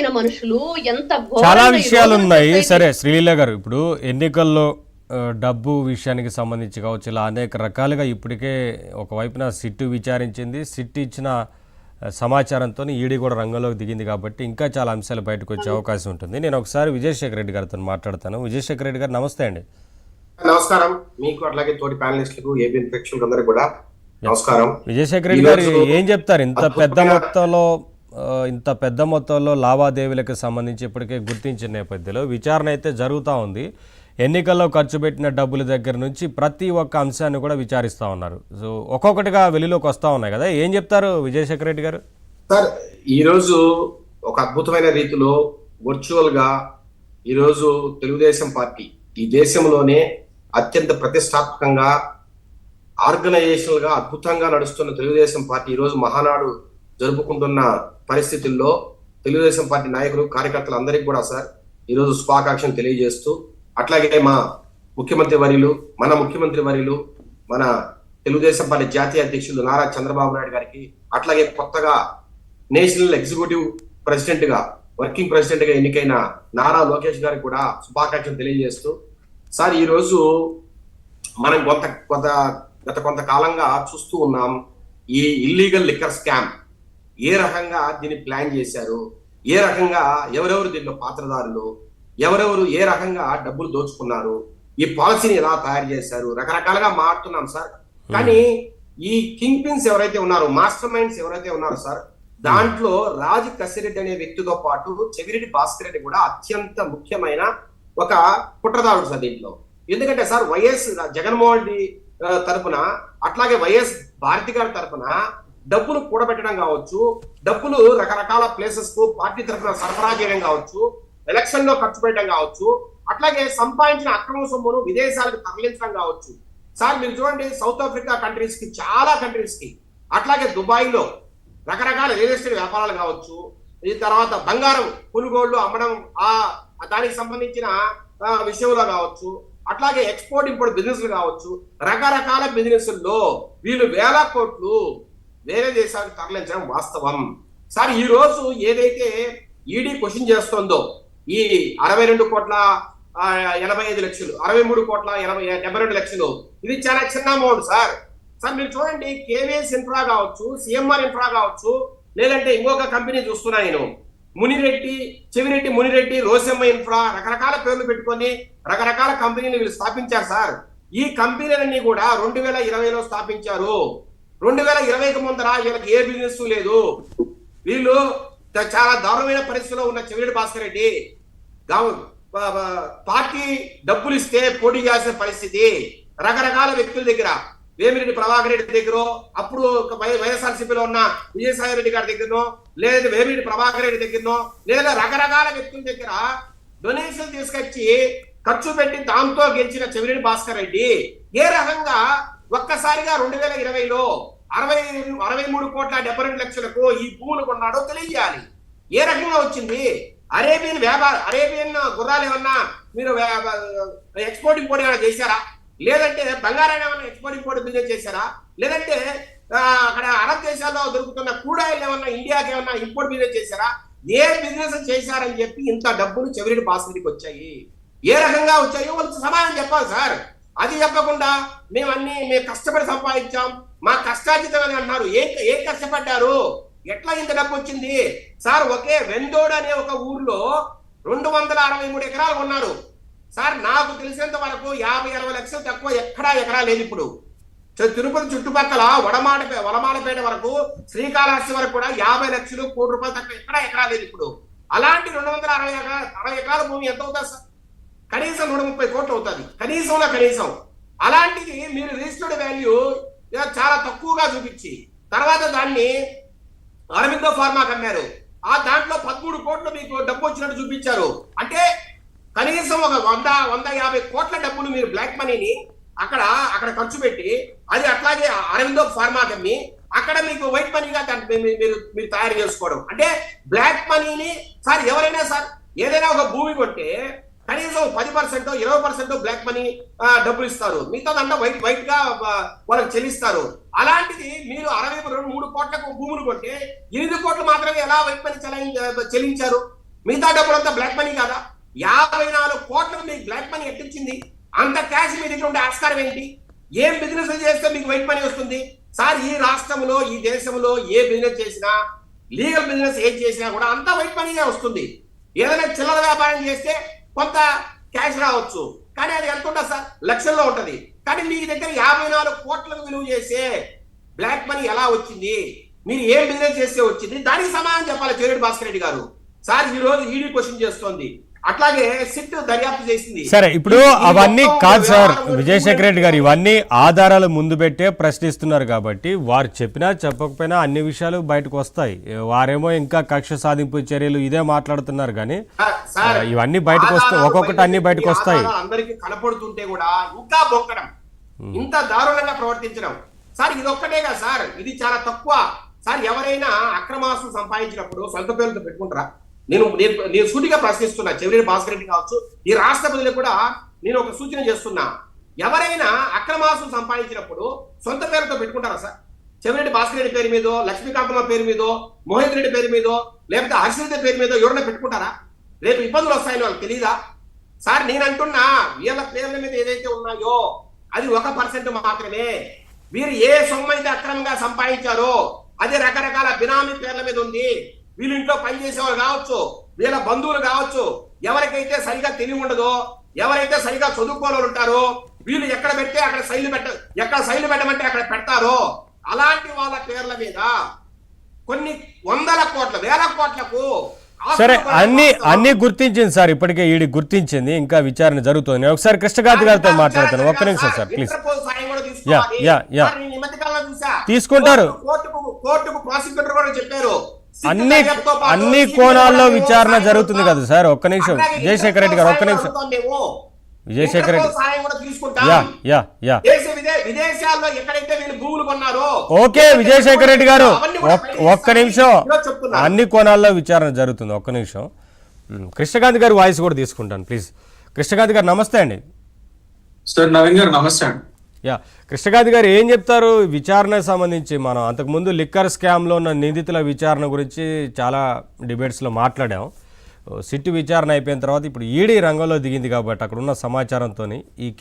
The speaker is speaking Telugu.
ఘోరమైన మనుషులు, ఎంత చాలా ఘోరంగా ఈ విషయాలు రోజున ఉన్నాయి. సొసైటీ. సరే శ్రీలీల గారు, ఇప్పుడు ఎన్నికల్లో డబ్బు విషయానికి సంబంధించి కావచ్చు, ఇలా అనేక రకాలుగా ఇప్పటికే ఒకవైపున సిట్టు విచారించింది. సిట్టు ఇచ్చిన సమాచారంతో ఈడీ కూడా రంగంలోకి దిగింది కాబట్టి ఇంకా చాలా అంశాలు బయటకు వచ్చే అవకాశం ఉంటుంది. నేను ఒకసారి విజయశేఖర రెడ్డి గారితో మాట్లాడతాను. విజయశేఖర రెడ్డి గారు నమస్తే అండి. నమస్కారం మీకు, అట్లాగే తోటి ప్యానలిస్టులకు, ఏబిఎన్ ప్రేక్షకులకు అందరికీ కూడా నమస్కారం. విజయశేఖర రెడ్డి గారు ఏం చెప్తారు? ఇంత పెద్ద మొత్తంలో లావాదేవీలకు సంబంధించి ఇప్పటికే గుర్తించిన నేపథ్యంలో విచారణ అయితే జరుగుతూ ఉంది. ఎన్నికల్లో ఖర్చు పెట్టిన డబ్బుల దగ్గర నుంచి ప్రతి ఒక్క అంశాన్ని కూడా విచారిస్తూ ఉన్నారు. సో ఒక్కొక్కటిగా వెలుగులోకి వస్తూ ఉన్నాయి కదా, ఏం చెప్తారు విజయశేఖర రెడ్డి గారు? సార్, ఈరోజు ఒక అద్భుతమైన రీతిలో వర్చువల్ గా ఈరోజు తెలుగుదేశం పార్టీ ఈ దేశంలోనే అత్యంత ప్రతిష్టాత్మకంగా ఆర్గనైజేషనల్ గా అద్భుతంగా నడుస్తున్న తెలుగుదేశం పార్టీ ఈరోజు మహానాడు జరుపుకుంటున్న పరిస్థితుల్లో తెలుగుదేశం పార్టీ నాయకులు, కార్యకర్తలు అందరికీ కూడా సార్ ఈరోజు శుభాకాంక్షలు తెలియజేస్తూ, అట్లాగే మన ముఖ్యమంత్రి వర్యులు మన తెలుగుదేశం పార్టీ జాతీయ అధ్యక్షులు నారా చంద్రబాబు నాయుడు గారికి, అట్లాగే కొత్తగా నేషనల్ ఎగ్జిక్యూటివ్ ప్రెసిడెంట్ గా, వర్కింగ్ ప్రెసిడెంట్ గా ఎన్నికైన నారా లోకేష్ గారికి కూడా శుభాకాంక్షలు తెలియజేస్తూ, సార్ ఈరోజు మనం గత కొంతకాలంగా చూస్తూ ఉన్నాం. ఈ ఇల్లీగల్ లిక్కర్ స్కామ్ ఏ రకంగా దీన్ని ప్లాన్ చేశారు, ఏ రకంగా ఎవరెవరు దీంట్లో పాత్రదారులు, ఎవరెవరు ఏ రకంగా డబ్బులు దోచుకున్నారు, ఈ పాలసీని ఎలా తయారు చేశారు, రకరకాలుగా మారుతున్నాం సార్. కానీ ఈ కింగ్ పిన్స్ ఎవరైతే ఉన్నారో, మాస్టర్ మైండ్స్ ఎవరైతే ఉన్నారో సార్, దాంట్లో రాజు కసిరెడ్డి అనే వ్యక్తితో పాటు చెవిరెడ్డి భాస్కర్ రెడ్డి కూడా అత్యంత ముఖ్యమైన ఒక కుట్రదారుడు సార్ దీంట్లో. ఎందుకంటే సార్ వైఎస్ జగన్మోహన్ రెడ్డి తరపున, అట్లాగే వైఎస్ భారతి గారి తరపున డబ్బులు కూడబెట్టడం కావచ్చు, డబ్బులు రకరకాల ప్లేసెస్ కు పార్టీ తరఫున సరఫరా చేయడం కావచ్చు, ఎలక్షన్ లో ఖర్చు పెట్టడం కావచ్చు, అట్లాగే సంపాదించిన అక్రమ సొమ్మును విదేశాలకు తరలించడం కావచ్చు. సార్ మీరు చూడండి, సౌత్ ఆఫ్రికా కంట్రీస్ కి, చాలా కంట్రీస్ కి, అట్లాగే దుబాయ్ లో రకరకాల రియల్ ఎస్టేట్ వ్యాపారాలు కావచ్చు, ఈ తర్వాత బంగారం కొనుగోళ్లు అమ్మడం, దానికి సంబంధించిన విషయంలో కావచ్చు, అట్లాగే ఎక్స్పోర్ట్ ఇంపోర్ట్ బిజినెస్లు కావచ్చు, రకరకాల బిజినెస్ల్లో వీళ్ళు వేల కోట్లు వేరే దేశాలకు తరలించడం వాస్తవం. సార్ ఈ రోజు ఏదైతే ఈడీ క్వశ్చన్ చేస్తుందో, ఈ 62,85,00,000, 63,72,00,000, ఇది చాలా చిన్న అమౌంట్ సార్. సార్ మీరు చూడండి, కేవీఎస్ ఇన్ఫ్రా కావచ్చు, సిఎంఆర్ ఇన్ఫ్రా కావచ్చు, లేదంటే ఇంకొక కంపెనీ చూస్తున్నా నేను, చెవిరెడ్డి మునిరెడ్డి రోసెమ్మ ఇన్ఫ్రా, రకరకాల పేర్లు పెట్టుకొని రకరకాల కంపెనీలు వీళ్ళు స్థాపించారు సార్. ఈ కంపెనీలన్నీ కూడా 2020లో స్థాపించారు. 2020కి ముందర వీళ్ళకి ఏ బిజినెస్ లేదు. వీళ్ళు చాలా దారుణమైన పరిస్థితిలో ఉన్న చెవిరెడ్డి భాస్కర్ రెడ్డి పార్టీ డబ్బులు ఇస్తే పోటీ చేసే పరిస్థితి, రకరకాల వ్యక్తుల దగ్గర, వేమిరెడ్డి ప్రభాకర్ రెడ్డి దగ్గర, అప్పుడు వైఎస్ఆర్సీపీలో ఉన్న విజయసాయి రెడ్డి గారి దగ్గరనో, లేదా వేమిరెడ్డి ప్రభాకర్ రెడ్డి దగ్గరనో, లేదా రకరకాల వ్యక్తుల దగ్గర డొనేషన్ తీసుకొచ్చి ఖర్చు పెట్టి దాంతో గెలిచిన చెవిరెడ్డి భాస్కర్ రెడ్డి ఏ రకంగా ఒక్కసారిగా 2020లో 63,72,00,000కు ఈ భూములు కొన్నాడో తెలియజేయాలి. ఏ రకంగా వచ్చింది? అరేబియన్ గుర్రాలు ఏమన్నా మీరు ఎక్స్పోర్ట్ ఇంపోర్ట్ ఏమైనా చేశారా? లేదంటే బంగారాన్ని ఏమన్నా ఎక్స్పోర్ట్ ఇంపోర్ట్ బిజినెస్ చేశారా? లేదంటే అక్కడ అరబ్ దేశాల్లో దొరుకుతున్న క్రూడాయిల్ ఏమన్నా ఇండియాకి ఏమన్నా ఇంపోర్ట్ బిజినెస్ చేశారా? ఏ బిజినెస్ చేశారని చెప్పి ఇంత డబ్బులు చెవిరెడ్డి భాస్కర్కి వచ్చాయి? ఏ రకంగా వచ్చాయో వాళ్ళు సమాధానం చెప్పాలి సార్. అది చెప్పకుండా మేము కష్టపడి సంపాదించాం, మా కష్టార్జితం అని అన్నారు. ఏం కష్టపడ్డారు? ఎట్లా ఇంత డబ్బు వచ్చింది సార్? ఒకే వెందోడ్ అనే ఒక ఊర్లో 263 ఎకరాలు కొన్నారు సార్. నాకు తెలిసినంత వరకు 50-60 లక్షలు తక్కువ ఎకరా లేదు. ఇప్పుడు తిరుపతి చుట్టుపక్కల వడమాలపేట వరకు, శ్రీకాళహస్తి వరకు కూడా 50 లక్షలు, ₹1 కోటి తక్కువ ఎకరా లేదు ఇప్పుడు. అలాంటి 260 ఎకరాల భూమి ఎంత అవుతుంది సార్? కనీసం 130 కోట్లు అవుతుంది, కనీసం. అలాంటిది మీరు రిజిస్టర్డ్ వాల్యూ చాలా తక్కువగా చూపించి తర్వాత దాన్ని అరవిందో ఫార్మాకి అమ్మారు. దాంట్లో 13 కోట్లు మీకు డబ్బు వచ్చినట్టు చూపించారు. అంటే కనీసం ఒక 100-150 కోట్ల డబ్బులు మీరు బ్లాక్ మనీని అక్కడ ఖర్చు పెట్టి, అది అట్లాగే అరవిందో ఫార్మాకి అమ్మి అక్కడ మీకు వైట్ మనీగా మీరు తయారు చేసుకోవడం. అంటే బ్లాక్ మనీని సార్, ఎవరైనా సార్ ఏదైనా ఒక భూమి కొంటే కనీసం 10%, 20% బ్లాక్ మనీ డబ్బులు ఇస్తారు, మిగతాదంతా వైట్ గా వాళ్ళకి చెల్లిస్తారు. అలాంటిది మీరు 63 కోట్లకు భూములు కొంటే 8 కోట్లు మాత్రమే ఎలా వైట్ మనీ చెల్లించారు? మిగతా డబ్బులంతా బ్లాక్ మనీ కాదా? 54 కోట్లకు మీకు బ్లాక్ మనీ ఎట్టించింది? అంత క్యాష్ మీ దగ్గర ఉండే ఆస్కారం ఏంటి? ఏం బిజినెస్ చేస్తే మీకు వైట్ మనీ వస్తుంది? సార్, ఈ రాష్ట్రంలో ఈ దేశంలో ఏ బిజినెస్ చేసినా, లీగల్ బిజినెస్ ఏం చేసినా కూడా అంతా వైట్ మనీగా వస్తుంది. ఏదైనా చిల్లర వ్యాపారం చేస్తే కొంత క్యాష్ రావచ్చు, కానీ అది ఎంత ఉంటుంది సార్? లక్షల్లో ఉంటది. కానీ మీ దగ్గర 54 కోట్లకు విలువ చేసే బ్లాక్ మనీ ఎలా వచ్చింది? మీరు ఏం బిజినెస్ చేస్తే వచ్చింది? దానికి సమాధానం చెప్పాలి చెవిరెడ్డి భాస్కర్ రెడ్డి గారు. సార్, ఈ రోజు ఈడీ క్వశ్చన్ చేస్తోంది, అట్లాగే సిట్ దర్యాప్తు చేసింది. సరే, ఇప్పుడు అవన్నీ కాదు సార్ విజయశేఖర రెడ్డి గారు, ఇవన్నీ ఆధారాలు ముందు పెట్టే ప్రశ్నిస్తున్నారు కాబట్టి వారు చెప్పినా చెప్పకపోయినా అన్ని విషయాలు బయటకు వస్తాయి. వారేమో ఇంకా కక్ష సాధింపు చర్యలు ఇదే మాట్లాడుతున్నారు, కానీ ఇవన్నీ బయటకు వస్తాయి, ఒక్కొక్కటి అన్ని బయటకు వస్తాయి. అందరికి కనపడుతుంటే కూడా ఇంకా బొక్కడం, ఇంత దారుణంగా ప్రవర్తించడం సార్, ఇది ఒక్కటేగా సార్? ఇది చాలా తక్కువ సార్. ఎవరైనా అక్రమాస్తులు సంపాదించినప్పుడు సొంత పేరుతో పెట్టుకుంటారా? నేను సూటిగా ప్రశ్నిస్తున్నా, చెవిరెడ్డి భాస్కర్ రెడ్డి కావచ్చు, ఈ రాష్ట్ర ప్రజలకు కూడా నేను ఒక సూచన చేస్తున్నా. ఎవరైనా అక్రమాస్తులు సంపాదించినప్పుడు సొంత పేరుతో పెట్టుకుంటారా సార్? చెవిరెడ్డి భాస్కర్ రెడ్డి పేరు మీదో, లక్ష్మీకాంతమ్మ పేరు మీదో, మోహిత్ రెడ్డి పేరు మీదో, లేకపోతే హర్షిత పేరు మీదో ఎవరైనా పెట్టుకుంటారా? రేపు ఇబ్బందులు వస్తాయని వాళ్ళకి తెలీదా సార్? నేను అంటున్నా, వీళ్ళ పేర్ల మీద ఏదైతే ఉన్నాయో అది 1% మాత్రమే. వీరు ఏ సొమ్ము అయితే అక్రమంగా సంపాదించారో అది రకరకాల బినామీ పేర్ల మీద ఉంది. వీళ్ళ ఇంట్లో పనిచేసే వాళ్ళు కావచ్చు, వీళ్ళ బంధువులు కావచ్చు, ఎవరికైతే సరిగా తెలివి ఉండదో, ఎవరైతే సరిగా చదువుకోవాలి ఉంటారో, వీళ్ళు ఎక్కడ పెడితే అక్కడ ఎక్కడ శైలి పెట్టమంటే అక్కడ పెడతారో అలాంటి వాళ్ళ పేర్ల మీద కొన్ని వందల కోట్ల, వేల కోట్లకు. సరే, అన్ని గుర్తించింది సార్, ఇప్పటికే ఈడీ గుర్తించింది, ఇంకా విచారణ జరుగుతుంది. నేను ఒకసారి కృష్ణకాంత్ గారితో మాట్లాడతాను, ఒక్క నిమిషం సార్ ప్లీజ్. తీసుకుంటారు. కోర్టుకు ప్రాసిక్యూటర్ కూడా చెప్పారు, అన్ని కోణాల్లో విచారణ జరుగుతుంది కదా సార్. ఒక్క నిమిషం విజయశేఖర రెడ్డి గారు, ఒక్క నిమిషం విజయశేఖర రెడ్డి. విదేశాల్లో ఎక్కడైతే వీళ్ళు భూములు కొన్నారో. ఓకే విజయశేఖర రెడ్డి గారు, ఒక్క నిమిషం, అన్ని కోణాల్లో విచారణ జరుగుతుంది. ఒక్క నిమిషం కృష్ణకాంత్ గారి వాయిస్ కూడా తీసుకుంటాను ప్లీజ్. కృష్ణకాంత్ గారు నమస్తే అండి. సార్ నవీన్ గారు నమస్తే అండి. కృష్ణకాంత్ గారు ఏం చెప్తారు విచారణకు సంబంధించి? మనం అంతకుముందు లిక్కర్ స్కామ్లో ఉన్న నిందితుల విచారణ గురించి చాలా డిబేట్స్లో మాట్లాడాం. సిట్ విచారణ అయిపోయిన తర్వాత ఇప్పుడు ఈడీ రంగంలో దిగింది కాబట్టి అక్కడ ఉన్న సమాచారంతో ఈ